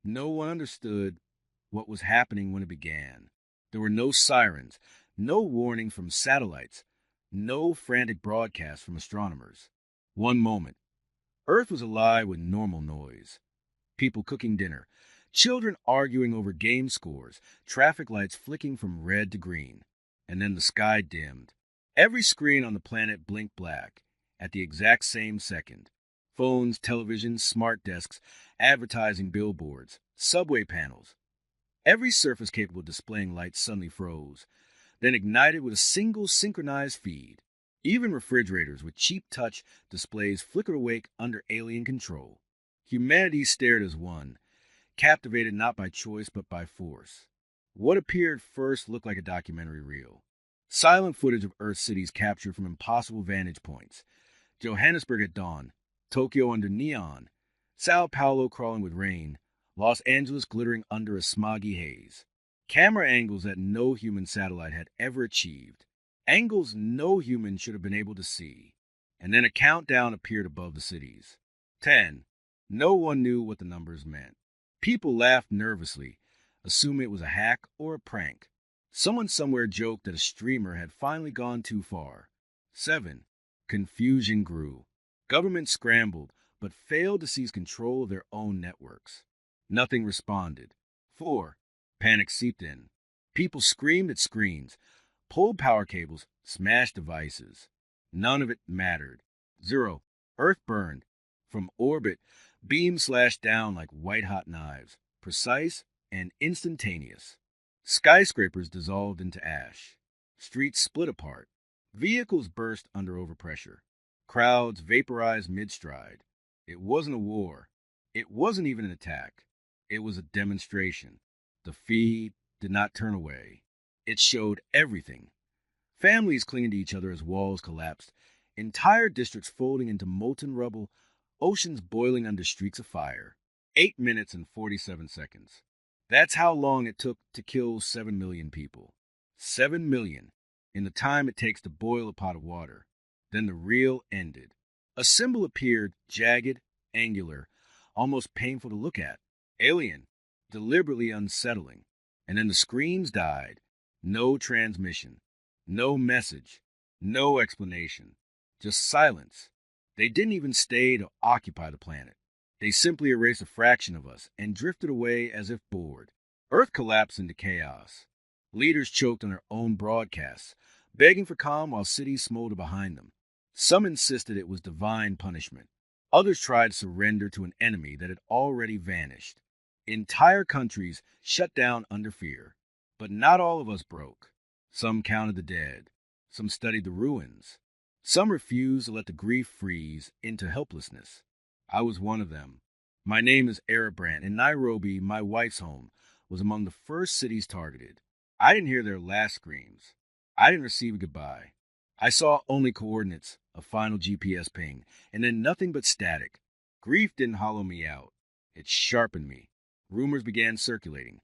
No one understood what was happening when it began. There were no sirens, no warning from satellites, no frantic broadcasts from astronomers. One moment, Earth was alive with normal noise. People cooking dinner, children arguing over game scores, traffic lights flicking from red to green. And then the sky dimmed. Every screen on the planet blinked black at the exact same second. Phones, televisions, smart desks, advertising billboards, subway panels. Every surface capable of displaying light suddenly froze, then ignited with a single synchronized feed. Even refrigerators with cheap touch displays flickered awake under alien control. Humanity stared as one, captivated not by choice but by force. What appeared first looked like a documentary reel. Silent footage of Earth cities captured from impossible vantage points. Johannesburg at dawn, Tokyo under neon, Sao Paulo crawling with rain, Los Angeles glittering under a smoggy haze. Camera angles that no human satellite had ever achieved. Angles no human should have been able to see. And then a countdown appeared above the cities. 10. No one knew what the numbers meant. People laughed nervously, assuming it was a hack or a prank. Someone somewhere joked that a streamer had finally gone too far. 7. Confusion grew. Governments scrambled, but failed to seize control of their own networks. Nothing responded. 4. Panic seeped in. People screamed at screens, pulled power cables, smashed devices. None of it mattered. 0. Earth burned. From orbit, beams slashed down like white-hot knives, precise and instantaneous. Skyscrapers dissolved into ash. Streets split apart. Vehicles burst under overpressure. Crowds vaporized mid-stride. It wasn't a war. It wasn't even an attack. It was a demonstration. The feed did not turn away. It showed everything. Families clinging to each other as walls collapsed. Entire districts folding into molten rubble. Oceans boiling under streaks of fire. 8 minutes and 47 seconds. That's how long it took to kill 7 million people. 7 million in the time it takes to boil a pot of water. Then the reel ended. A symbol appeared, jagged, angular, almost painful to look at. Alien, deliberately unsettling. And then the screams died. No transmission, no message, no explanation, just silence. They didn't even stay to occupy the planet. They simply erased a fraction of us and drifted away as if bored. Earth collapsed into chaos. Leaders choked on their own broadcasts, begging for calm while cities smoldered behind them. Some insisted it was divine punishment. Others tried to surrender to an enemy that had already vanished. Entire countries shut down under fear. But not all of us broke. Some counted the dead. Some studied the ruins. Some refused to let the grief freeze into helplessness. I was one of them. My name is Erebrand, and Nairobi, my wife's home, was among the first cities targeted. I didn't hear their last screams. I didn't receive a goodbye. I saw only coordinates, a final GPS ping, and then nothing but static. Grief didn't hollow me out. It sharpened me. Rumors began circulating.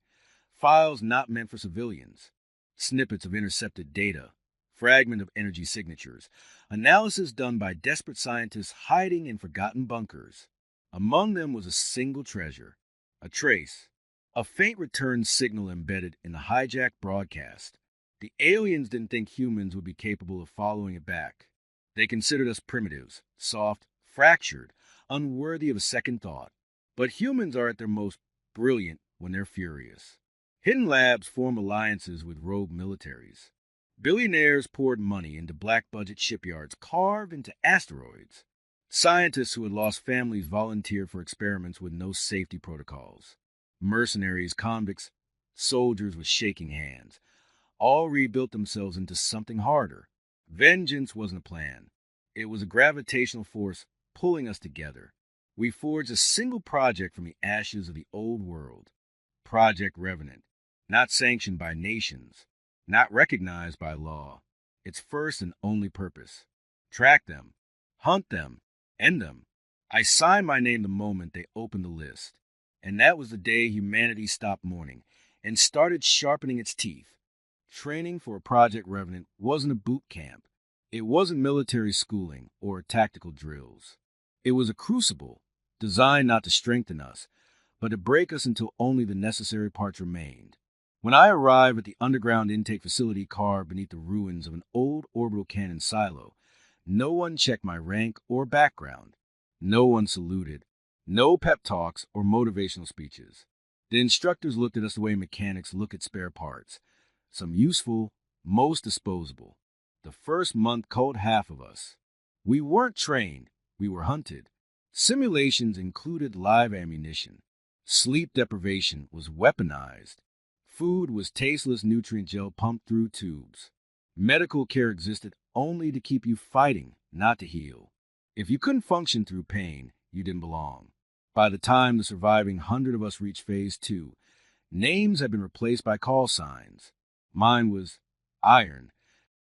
Files not meant for civilians. Snippets of intercepted data. Fragment of energy signatures. Analysis done by desperate scientists hiding in forgotten bunkers. Among them was a single treasure. A trace. A faint return signal embedded in the hijacked broadcast. The aliens didn't think humans would be capable of following it back. They considered us primitives, soft, fractured, unworthy of a second thought. But humans are at their most brilliant when they're furious. Hidden labs form alliances with rogue militaries. Billionaires poured money into black-budget shipyards carved into asteroids. Scientists who had lost families volunteered for experiments with no safety protocols. Mercenaries, convicts, soldiers with shaking hands, all rebuilt themselves into something harder. Vengeance wasn't a plan. It was a gravitational force pulling us together. We forged a single project from the ashes of the old world. Project Revenant. Not sanctioned by nations. Not recognized by law. Its first and only purpose. Track them. Hunt them. End them. I signed my name the moment they opened the list. And that was the day humanity stopped mourning and started sharpening its teeth. Training for Project Revenant wasn't a boot camp. It wasn't military schooling or tactical drills. It was a crucible, designed not to strengthen us, but to break us until only the necessary parts remained. When I arrived at the underground intake facility carved beneath the ruins of an old orbital cannon silo, no one checked my rank or background. No one saluted. No pep talks or motivational speeches. The instructors looked at us the way mechanics look at spare parts. Some useful, most disposable. The first month culled half of us. We weren't trained, we were hunted. Simulations included live ammunition. Sleep deprivation was weaponized. Food was tasteless nutrient gel pumped through tubes. Medical care existed only to keep you fighting, not to heal. If you couldn't function through pain, you didn't belong. By the time the surviving 100 of us reached Phase 2, names had been replaced by call signs. Mine was Iron,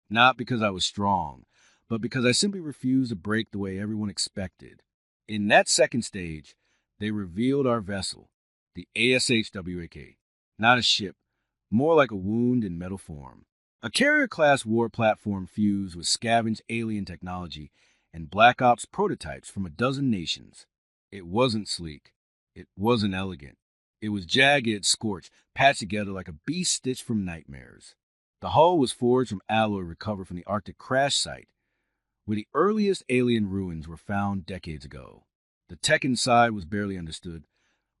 not because I was strong, but because I simply refused to break the way everyone expected. In that second stage, they revealed our vessel, the ASHWAK, not a ship, more like a wound in metal form. A carrier-class war platform fused with scavenged alien technology and Black Ops prototypes from a dozen nations. It wasn't sleek. It wasn't elegant. It was jagged, scorched, patched together like a beast stitched from nightmares. The hull was forged from alloy recovered from the Arctic crash site, where the earliest alien ruins were found decades ago. The tech inside was barely understood,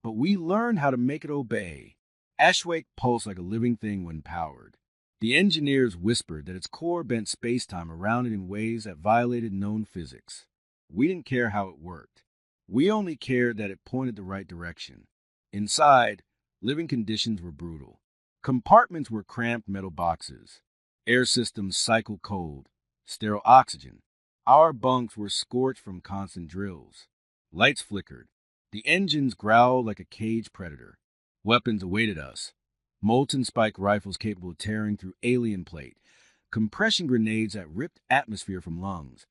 but we learned how to make it obey. Ashwake pulsed like a living thing when powered. The engineers whispered that its core bent space-time around it in ways that violated known physics. We didn't care how it worked. We only cared that it pointed the right direction. Inside, living conditions were brutal. Compartments were cramped metal boxes. Air systems cycled cold. Sterile oxygen. Our bunks were scorched from constant drills. Lights flickered. The engines growled like a caged predator. Weapons awaited us. Molten spike rifles capable of tearing through alien plate. Compression grenades that ripped atmosphere from lungs.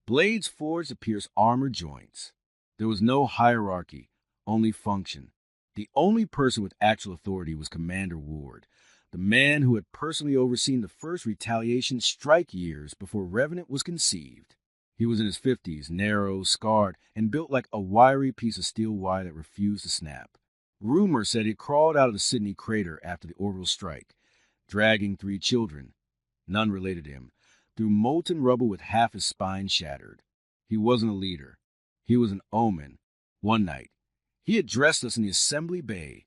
Blades forged to pierce armored joints. There was no hierarchy, only function. The only person with actual authority was Commander Ward, the man who had personally overseen the first retaliation strike years before Revenant was conceived. He was in his 50s, narrow, scarred, and built like a wiry piece of steel wire that refused to snap. Rumor said he crawled out of the Sydney crater after the orbital strike, dragging 3 children, none related to him, through molten rubble with half his spine shattered. He wasn't a leader. He was an omen. One night, he addressed us in the assembly bay,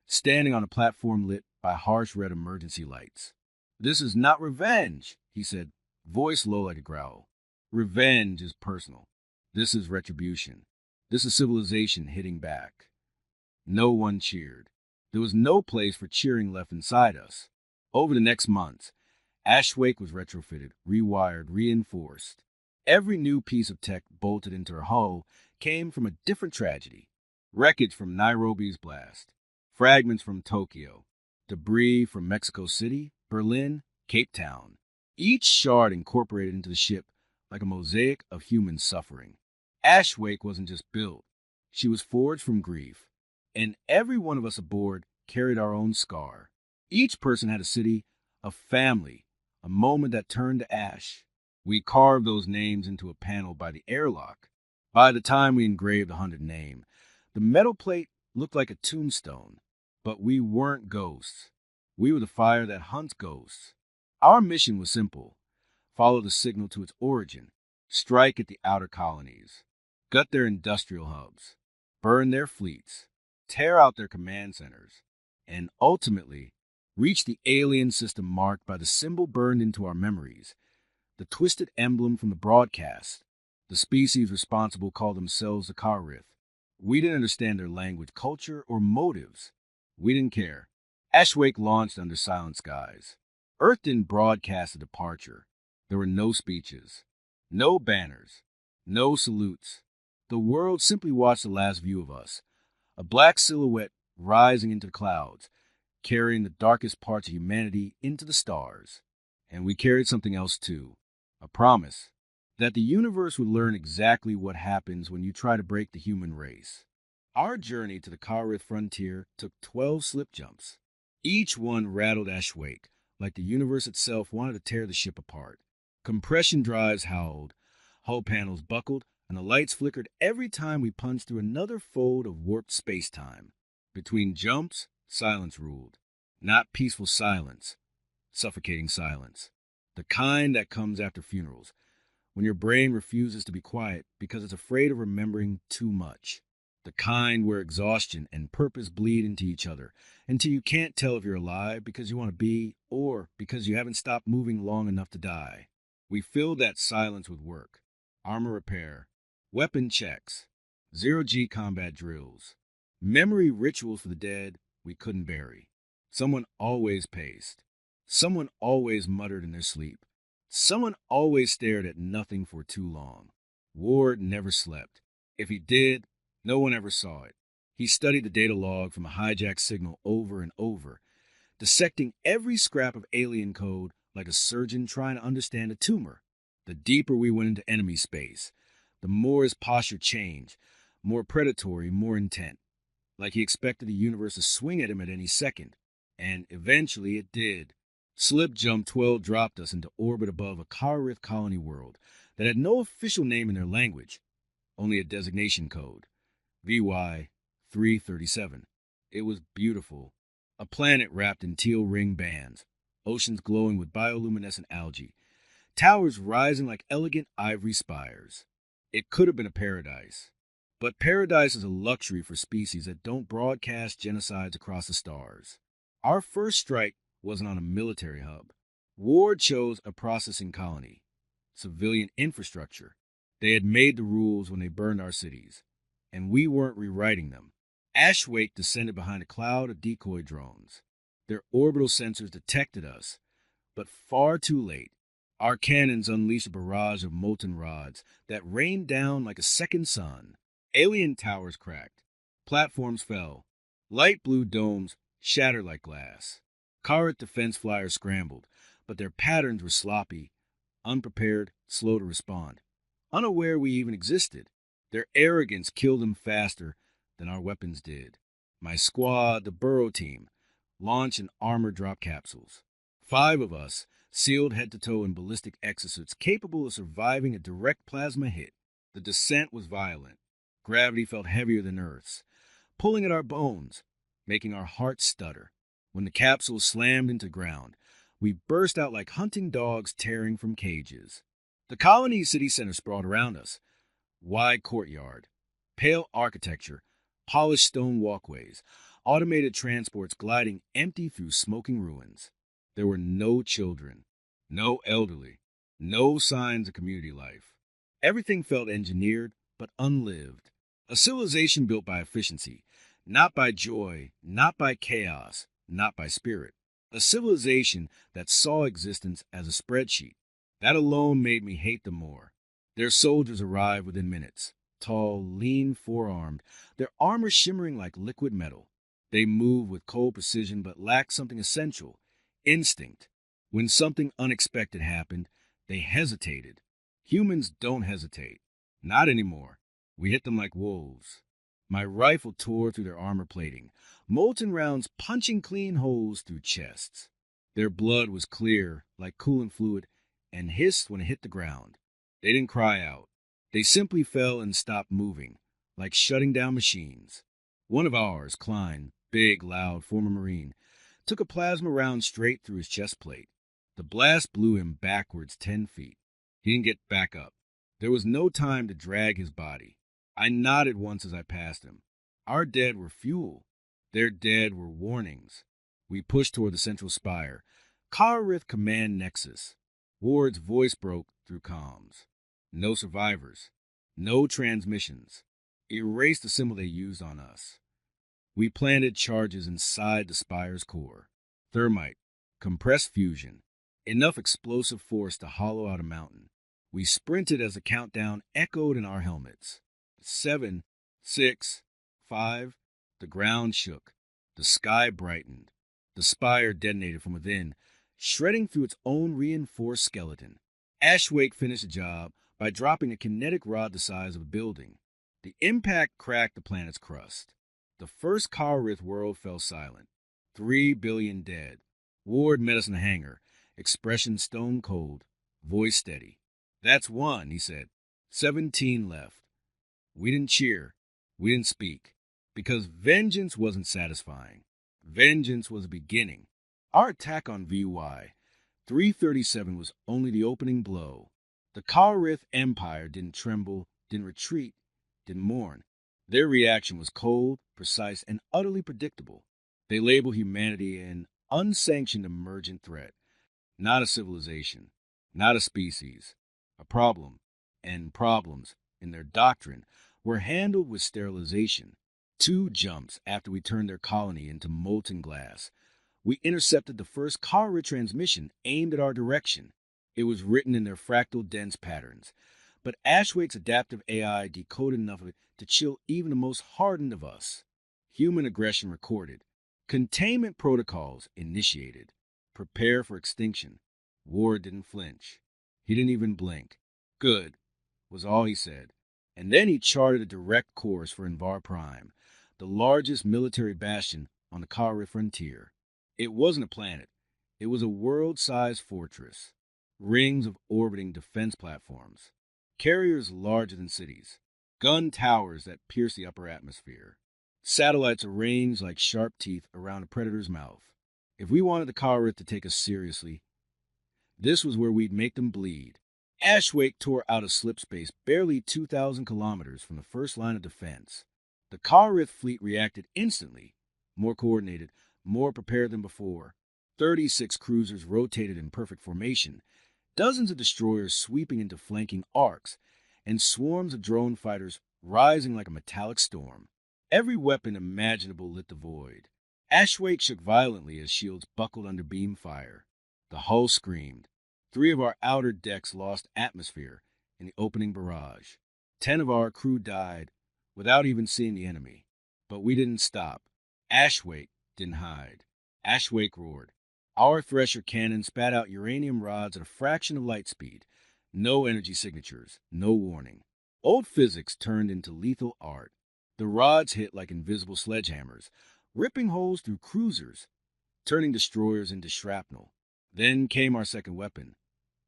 standing on a platform lit by harsh red emergency lights. "This is not revenge," he said, voice low like a growl. "Revenge is personal. This is retribution. This is civilization hitting back." No one cheered. There was no place for cheering left inside us. Over the next months, Ashwake was retrofitted, rewired, reinforced. Every new piece of tech bolted into her hull came from a different tragedy. Wreckage from Nairobi's blast, fragments from Tokyo, debris from Mexico City, Berlin, Cape Town. Each shard incorporated into the ship like a mosaic of human suffering. Ashwake wasn't just built. She was forged from grief. And every one of us aboard carried our own scar. Each person had a city, a family, a moment that turned to ash. We carved those names into a panel by the airlock. By the time we engraved the 100th name, the metal plate looked like a tombstone. But we weren't ghosts. We were the fire that hunts ghosts. Our mission was simple. Follow the signal to its origin. Strike at the outer colonies. Gut their industrial hubs. Burn their fleets. Tear out their command centers, and ultimately reach the alien system marked by the symbol burned into our memories, the twisted emblem from the broadcast. The species responsible called themselves the Karith. We didn't understand their language, culture, or motives. We didn't care. Ashwake launched under silent skies. Earth didn't broadcast a departure. There were no speeches, no banners, no salutes. The world simply watched the last view of us. A black silhouette rising into the clouds, carrying the darkest parts of humanity into the stars. And we carried something else too, a promise that the universe would learn exactly what happens when you try to break the human race. Our journey to the Karith frontier took 12 slip jumps. Each one rattled Ashwake, like the universe itself wanted to tear the ship apart. Compression drives howled, hull panels buckled, and the lights flickered every time we punched through another fold of warped space-time. Between jumps, silence ruled. Not peaceful silence, suffocating silence. The kind that comes after funerals, when your brain refuses to be quiet because it's afraid of remembering too much. The kind where exhaustion and purpose bleed into each other until you can't tell if you're alive because you want to be or because you haven't stopped moving long enough to die. We filled that silence with work, armor repair, weapon checks, zero-G combat drills, memory rituals for the dead we couldn't bury. Someone always paced. Someone always muttered in their sleep. Someone always stared at nothing for too long. Ward never slept. If he did, no one ever saw it. He studied the data log from a hijacked signal over and over, dissecting every scrap of alien code like a surgeon trying to understand a tumor. The deeper we went into enemy space, the more his posture changed, more predatory, more intent, like he expected the universe to swing at him at any second. And eventually it did. Slip Jump 12 dropped us into orbit above a Karrith colony world that had no official name in their language, only a designation code, VY 337. It was beautiful. A planet wrapped in teal ring bands, oceans glowing with bioluminescent algae, towers rising like elegant ivory spires. It could have been a paradise. But paradise is a luxury for species that don't broadcast genocides across the stars. Our first strike wasn't on a military hub. Ward chose a processing colony, civilian infrastructure. They had made the rules when they burned our cities, and we weren't rewriting them. Ashwake descended behind a cloud of decoy drones. Their orbital sensors detected us, but far too late. Our cannons unleashed a barrage of molten rods that rained down like a second sun. Alien towers cracked. Platforms fell. Light blue domes shattered like glass. Karrith defense flyers scrambled, but their patterns were sloppy, unprepared, slow to respond. Unaware we even existed. Their arrogance killed them faster than our weapons did. My squad, the Burrow team, launched an armor drop capsules. 5 of us, sealed head to toe in ballistic exosuits capable of surviving a direct plasma hit. The descent was violent. Gravity felt heavier than Earth's, pulling at our bones, making our hearts stutter. When the capsule slammed into ground, we burst out like hunting dogs tearing from cages. The colony's city center sprawled around us. Wide courtyard, pale architecture, polished stone walkways, automated transports gliding empty through smoking ruins. There were no children, no elderly, no signs of community life. Everything felt engineered but unlived. A civilization built by efficiency, not by joy, not by chaos, not by spirit. A civilization that saw existence as a spreadsheet. That alone made me hate them more. Their soldiers arrived within minutes, tall, lean, four-armed, their armor shimmering like liquid metal. They moved with cold precision but lacked something essential, instinct. When something unexpected happened, they hesitated. Humans don't hesitate. Not anymore. We hit them like wolves. My rifle tore through their armor plating, molten rounds punching clean holes through chests. Their blood was clear, like coolant fluid, and hissed when it hit the ground. They didn't cry out. They simply fell and stopped moving, like shutting down machines. One of ours, Klein, big, loud, former Marine, took a plasma round straight through his chest plate. The blast blew him backwards 10 feet. He didn't get back up. There was no time to drag his body. I nodded once as I passed him. Our dead were fuel. Their dead were warnings. We pushed toward the central spire. Karrith Command Nexus. Ward's voice broke through comms. No survivors. No transmissions. Erase the symbol they used on us. We planted charges inside the spire's core. Thermite. Compressed fusion. Enough explosive force to hollow out a mountain. We sprinted as the countdown echoed in our helmets. 7, 6, 5. The ground shook. The sky brightened. The spire detonated from within, shredding through its own reinforced skeleton. Ashwake finished the job by dropping a kinetic rod the size of a building. The impact cracked the planet's crust. The first Karrith world fell silent. 3 billion dead. Ward met us in the hangar, expression stone cold, voice steady. "That's one," he said. 17 left. We didn't cheer. We didn't speak. Because vengeance wasn't satisfying. Vengeance was a beginning. Our attack on VY 337 was only the opening blow. The Kalrith Empire didn't tremble, didn't retreat, didn't mourn. Their reaction was cold, precise, and utterly predictable. They labeled humanity an unsanctioned emergent threat, not a civilization, not a species, a problem. And problems, in their doctrine, were handled with sterilization. 2 jumps after we turned their colony into molten glass, we intercepted the first Kara transmission aimed at our direction. It was written in their fractal dense patterns, but Ashwake's adaptive AI decoded enough of it to chill even the most hardened of us. Human aggression recorded. Containment protocols initiated. Prepare for extinction. Ward didn't flinch. He didn't even blink. Good, was all he said. And then he charted a direct course for Invar Prime, the largest military bastion on the Kara frontier. It wasn't a planet. It was a world-sized fortress. Rings of orbiting defense platforms. Carriers larger than cities. Gun towers that pierce the upper atmosphere. Satellites arranged like sharp teeth around a predator's mouth. If we wanted the Kalrith to take us seriously, this was where we'd make them bleed. Ashwake tore out of slip space barely 2,000 kilometers from the first line of defense. The Kalrith fleet reacted instantly, more coordinated, more prepared than before. 36 cruisers rotated in perfect formation, dozens of destroyers sweeping into flanking arcs, and swarms of drone fighters rising like a metallic storm. Every weapon imaginable lit the void. Ashwake shook violently as shields buckled under beam fire. The hull screamed. 3 of our outer decks lost atmosphere in the opening barrage. 10 of our crew died without even seeing the enemy. But we didn't stop. Ashwake didn't hide. Ashwake roared. Our Thresher cannon spat out uranium rods at a fraction of light speed. No energy signatures, no warning. Old physics turned into lethal art. The rods hit like invisible sledgehammers, ripping holes through cruisers, turning destroyers into shrapnel. Then came our second weapon.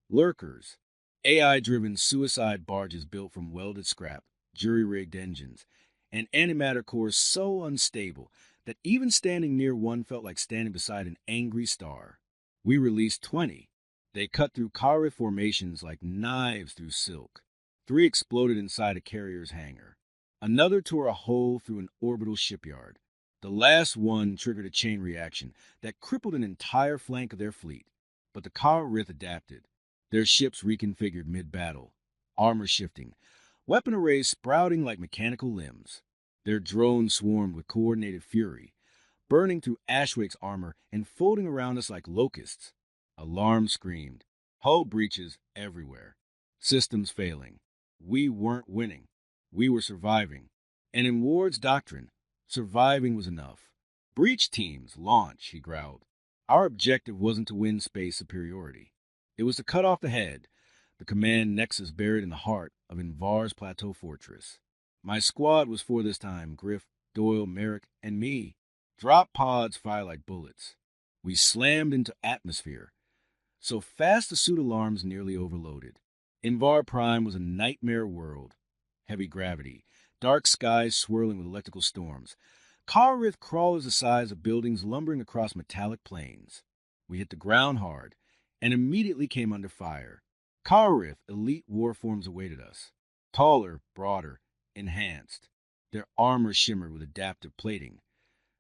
Lurkers. AI-driven suicide barges built from welded scrap, jury-rigged engines, and antimatter cores so unstable that even standing near one felt like standing beside an angry star. We released 20. They cut through Kara formations like knives through silk. 3 exploded inside a carrier's hangar. Another tore a hole through an orbital shipyard. The last one triggered a chain reaction that crippled an entire flank of their fleet. But the Kalrith adapted. Their ships reconfigured mid-battle, armor shifting, weapon arrays sprouting like mechanical limbs. Their drones swarmed with coordinated fury, burning through Ashwake's armor and folding around us like locusts. Alarms screamed. Hull breaches everywhere. Systems failing. We weren't winning. We were surviving. And in Ward's doctrine, surviving was enough. Breach teams, launch, he growled. Our objective wasn't to win space superiority. It was to cut off the head, the command nexus buried in the heart of Invar's plateau fortress. My squad was for this time Griff, Doyle, Merrick, and me. Drop pods fire like bullets. We slammed into atmosphere, so fast the suit alarms nearly overloaded. Invar Prime was a nightmare world. Heavy gravity, dark skies swirling with electrical storms. Kalrith crawlers the size of buildings lumbering across metallic plains. We hit the ground hard and immediately came under fire. Kalrith elite war forms awaited us. Taller, broader, enhanced. Their armor shimmered with adaptive plating.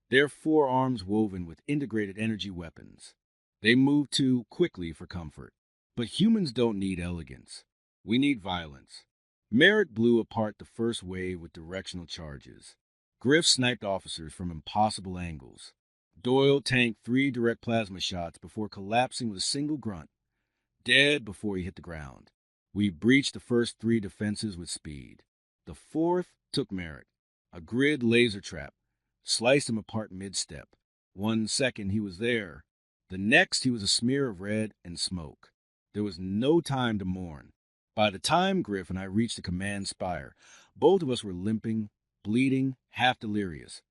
Their forearms woven with integrated energy weapons. They moved too quickly for comfort. But humans don't need elegance. We need violence. Merrick blew apart the first wave with directional charges. Griff sniped officers from impossible angles. Doyle tanked 3 direct plasma shots before collapsing with a single grunt, dead before he hit the ground. We breached the first 3 defenses with speed. The 4th took Merrick. A grid laser trap sliced him apart mid-step. 1 second he was there. The next he was a smear of red and smoke. There was no time to mourn. By the time Griff and I reached the command spire, both of us were limping, bleeding, half delirious,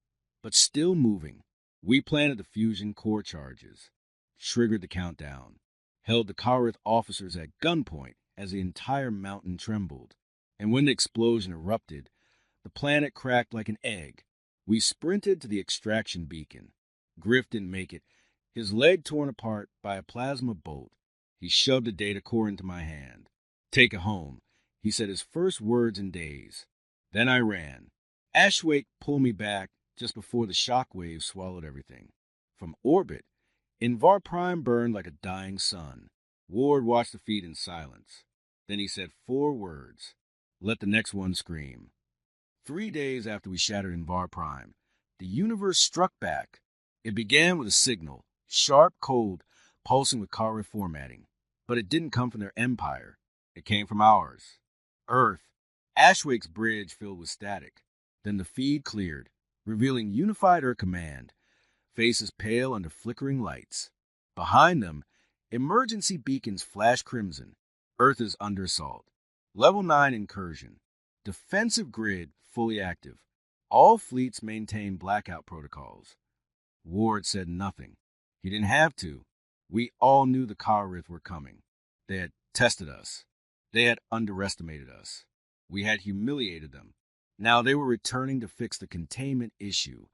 but still moving. We planted the fusion core charges, triggered the countdown, held the Kalrith officers at gunpoint as the entire mountain trembled. And when the explosion erupted, the planet cracked like an egg. We sprinted to the extraction beacon. Griff didn't make it, his leg torn apart by a plasma bolt. He shoved the data core into my hand. "Take it home," he said, his first words in days. Then I ran. Ashwake pulled me back just before the shock waves swallowed everything. From orbit, Invar Prime burned like a dying sun. Ward watched the feed in silence. Then he said 4 words. "Let the next one scream." 3 days after we shattered Invar Prime, the universe struck back. It began with a signal, sharp, cold, pulsing with Kara formatting. But it didn't come from their empire. It came from ours. Earth. Ashwake's bridge filled with static. Then the feed cleared, revealing unified Earth command, faces pale under flickering lights. Behind them, emergency beacons flash crimson. Earth is under assault. Level 9 incursion. Defensive grid fully active. All fleets maintain blackout protocols. Ward said nothing. He didn't have to. We all knew the Karith were coming. They had tested us. They had underestimated us. We had humiliated them. Now they were returning to fix the containment issue.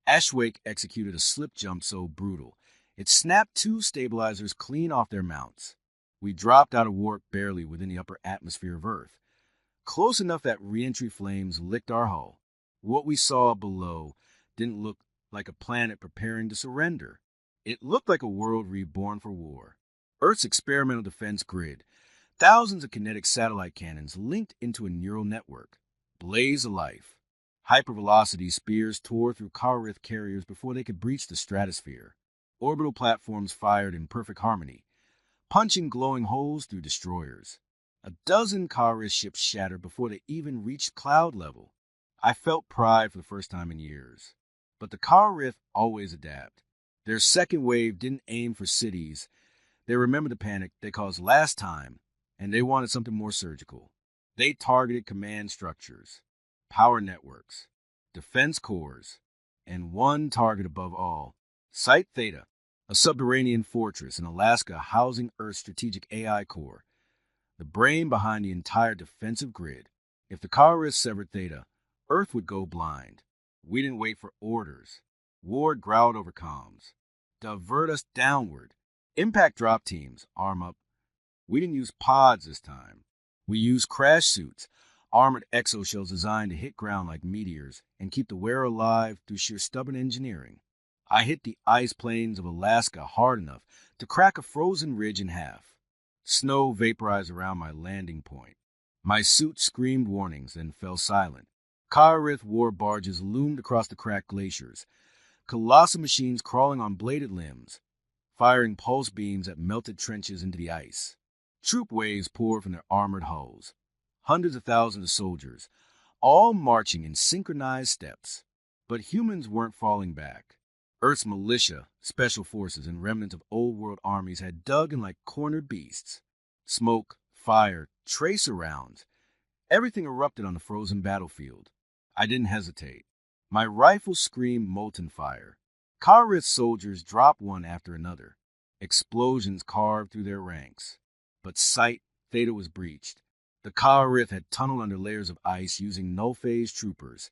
Ashwake executed a slip jump so brutal, it snapped 2 stabilizers clean off their mounts. We dropped out of warp barely within the upper atmosphere of Earth, close enough that re-entry flames licked our hull. What we saw below didn't look like a planet preparing to surrender. It looked like a world reborn for war. Earth's experimental defense grid, thousands of kinetic satellite cannons linked into a neural network, blaze of life. Hypervelocity spears tore through Karith carriers before they could breach the stratosphere. Orbital platforms fired in perfect harmony, punching glowing holes through destroyers. A dozen Karith ships shattered before they even reached cloud level. I felt pride for the first time in years. But the Karith always adapt. Their second wave didn't aim for cities. They remembered the panic they caused last time, and they wanted something more surgical. They targeted command structures, power networks, defense cores, and one target above all, Site Theta, a subterranean fortress in Alaska housing Earth's strategic AI core, the brain behind the entire defensive grid. If the Karith severed Theta, Earth would go blind. We didn't wait for orders. Ward growled over comms. "Divert us downward. Impact drop teams, arm up." We didn't use pods this time. We used crash suits, armored exoshells designed to hit ground like meteors and keep the wearer alive through sheer stubborn engineering. I hit the ice plains of Alaska hard enough to crack a frozen ridge in half. Snow vaporized around my landing point. My suit screamed warnings, then fell silent. Karith war barges loomed across the cracked glaciers, colossal machines crawling on bladed limbs, firing pulse beams that melted trenches into the ice. Troop waves poured from their armored hulls. Hundreds of thousands of soldiers, all marching in synchronized steps. But humans weren't falling back. Earth's militia, special forces, and remnants of old world armies had dug in like cornered beasts. Smoke, fire, tracer rounds. Everything erupted on the frozen battlefield. I didn't hesitate. My rifle screamed molten fire. Karith soldiers dropped one after another. Explosions carved through their ranks. But Site Theta was breached. The Karith had tunneled under layers of ice using null-phase troopers,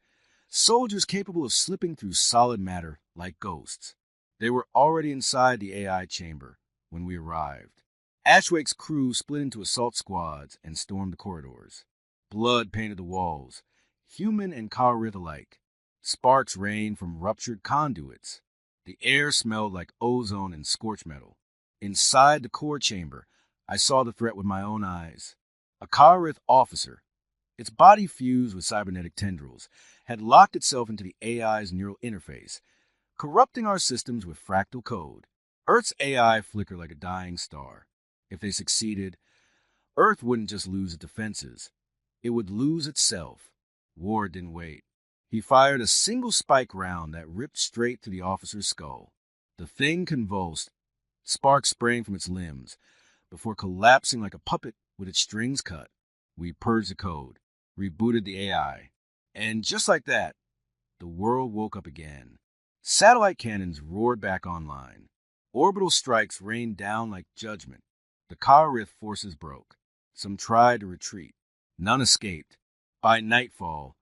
soldiers capable of slipping through solid matter like ghosts. They were already inside the AI chamber when we arrived. Ashwake's crew split into assault squads and stormed the corridors. Blood painted the walls, human and Karith alike. Sparks rained from ruptured conduits. The air smelled like ozone and scorched metal. Inside the core chamber, I saw the threat with my own eyes. A Karith officer, its body fused with cybernetic tendrils, had locked itself into the AI's neural interface, corrupting our systems with fractal code. Earth's AI flickered like a dying star. If they succeeded, Earth wouldn't just lose its defenses. It would lose itself. Ward didn't wait. He fired a single spike round that ripped straight through the officer's skull. The thing convulsed, sparks spraying from its limbs, before collapsing like a puppet with its strings cut. We purged the code, rebooted the AI, and just like that, the world woke up again. Satellite cannons roared back online. Orbital strikes rained down like judgment. The Karith forces broke. Some tried to retreat. None escaped. By nightfall,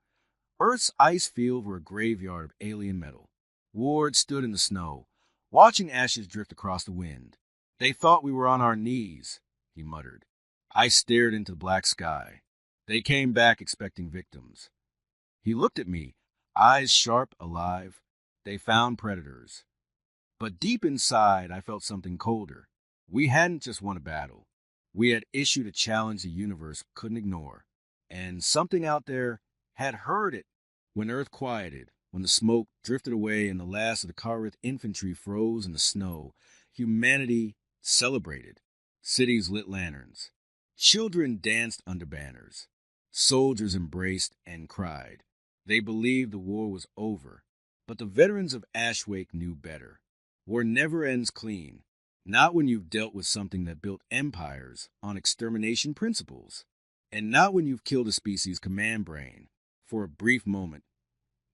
Earth's ice fields were a graveyard of alien metal. Ward stood in the snow, watching ashes drift across the wind. They thought we were on our knees, he muttered. I stared into the black sky. They came back expecting victims. He looked at me, eyes sharp, alive. They found predators. But deep inside, I felt something colder. We hadn't just won a battle. We had issued a challenge the universe couldn't ignore. And something out there had heard it. When Earth quieted, when the smoke drifted away and the last of the Karith infantry froze in the snow, humanity celebrated. Cities lit lanterns. Children danced under banners. Soldiers embraced and cried. They believed the war was over. But the veterans of Ashwake knew better. War never ends clean. Not when you've dealt with something that built empires on extermination principles. And not when you've killed a species' command brain. For a brief moment,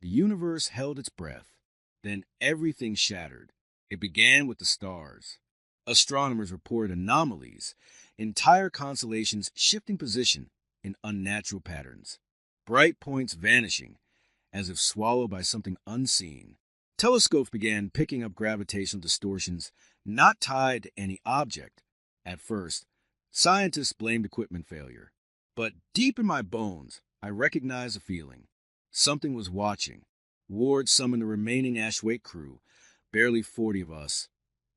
the universe held its breath. Then everything shattered. It began with the stars. Astronomers reported anomalies, entire constellations shifting position in unnatural patterns. Bright points vanishing, as if swallowed by something unseen. Telescopes began picking up gravitational distortions not tied to any object. At first, scientists blamed equipment failure. But deep in my bones, I recognized a feeling. Something was watching. Ward summoned the remaining Ashwake crew, barely 40 of us,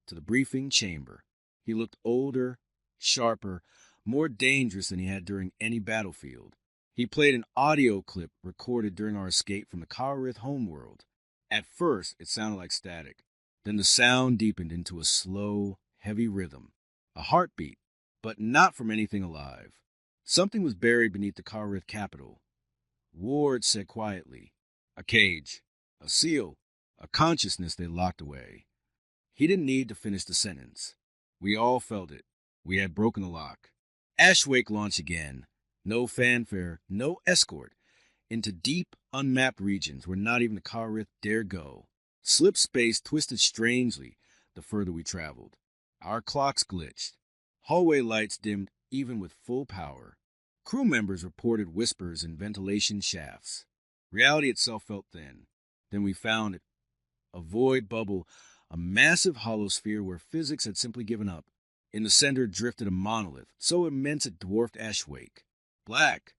to the briefing chamber. He looked older, sharper, more dangerous than he had during any battlefield. He played an audio clip recorded during our escape from the Karith homeworld. At first, it sounded like static. Then the sound deepened into a slow, heavy rhythm, a heartbeat, but not from anything alive. Something was buried beneath the Karith capital. Ward said quietly, a cage, a seal, a consciousness they locked away. He didn't need to finish the sentence. We all felt it. We had broken the lock. Ashwake launched again. No fanfare, no escort. Into deep, unmapped regions where not even the Karith dare go. Slip space twisted strangely the further we traveled. Our clocks glitched. Hallway lights dimmed even with full power. Crew members reported whispers in ventilation shafts. Reality itself felt thin. Then we found it. A void bubble, a massive hollow sphere where physics had simply given up. In the center drifted a monolith, so immense it dwarfed Ashwake. Black,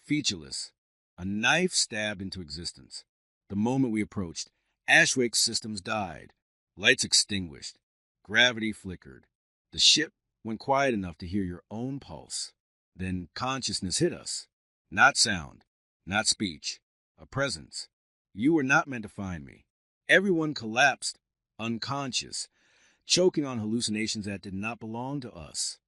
featureless, a knife stabbed into existence. The moment we approached, Ashwake's systems died. Lights extinguished. Gravity flickered. The ship went quiet enough to hear your own pulse. Then consciousness hit us. Not sound, not speech, a presence. You were not meant to find me. Everyone collapsed, unconscious, choking on hallucinations that did not belong to us.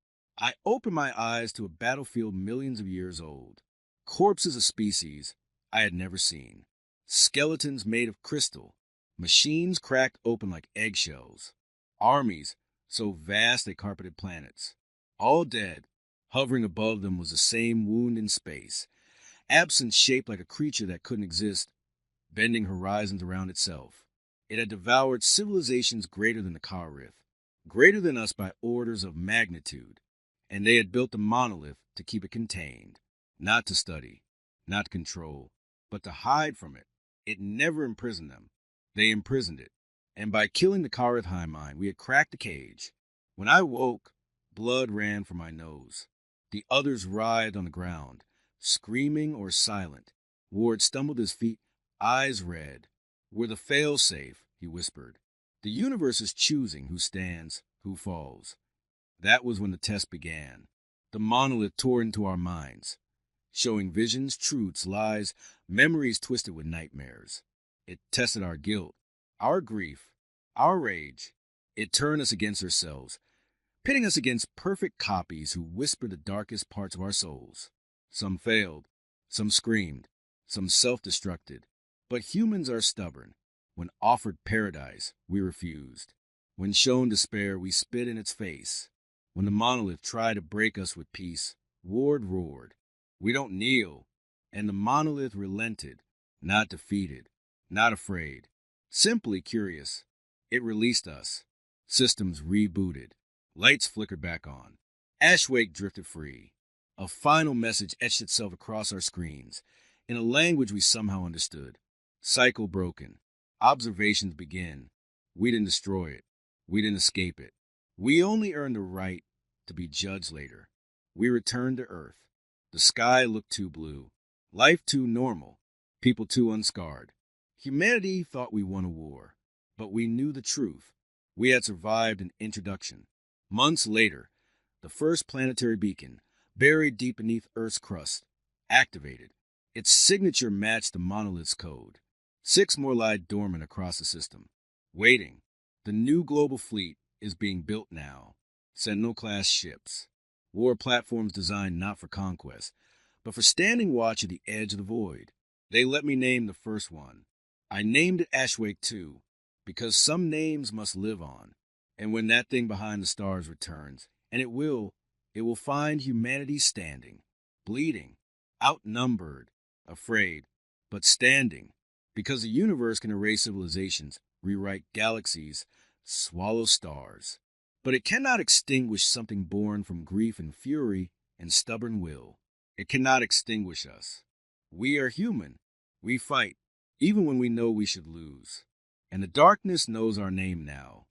I opened my eyes to a battlefield millions of years old. Corpses of species I had never seen. Skeletons made of crystal. Machines cracked open like eggshells. Armies so vast they carpeted planets. All dead. Hovering above them was the same wound in space. Absence shaped like a creature that couldn't exist, bending horizons around itself. It had devoured civilizations greater than the Karith, greater than us by orders of magnitude, and they had built a monolith to keep it contained, not to study, not to control, but to hide from it. It never imprisoned them. They imprisoned it, and by killing the Karith Highmind, we had cracked the cage. When I woke, blood ran from my nose. The others writhed on the ground, screaming or silent. Ward stumbled his feet, eyes red. We're the fail-safe, he whispered. The universe is choosing who stands, who falls. That was when the test began. The monolith tore into our minds, showing visions, truths, lies, memories twisted with nightmares. It tested our guilt, our grief, our rage. It turned us against ourselves, pitting us against perfect copies who whispered the darkest parts of our souls. Some failed, some screamed, some self-destructed. But humans are stubborn. When offered paradise, we refused. When shown despair, we spit in its face. When the monolith tried to break us with peace, Ward roared. We don't kneel. And the monolith relented, not defeated, not afraid, simply curious. It released us. Systems rebooted. Lights flickered back on. Ashwake drifted free. A final message etched itself across our screens. in a language we somehow understood. Cycle broken. Observations begin. We didn't destroy it. We didn't escape it. We only earned the right to be judged later. We returned to Earth. The sky looked too blue. Life too normal. People too unscarred. Humanity thought we won a war. But we knew the truth. We had survived an introduction. Months later, the first planetary beacon, buried deep beneath Earth's crust, activated. Its signature matched the monolith's code. 6 more lie dormant across the system, waiting. The new global fleet is being built now. Sentinel-class ships. War platforms designed not for conquest, but for standing watch at the edge of the void. They let me name the first one. I named it Ashwake 2, because some names must live on. And when that thing behind the stars returns, and it will find humanity standing, bleeding, outnumbered, afraid, but standing, because the universe can erase civilizations, rewrite galaxies, swallow stars. But it cannot extinguish something born from grief and fury and stubborn will. It cannot extinguish us. We are human. We fight, even when we know we should lose. And the darkness knows our name now.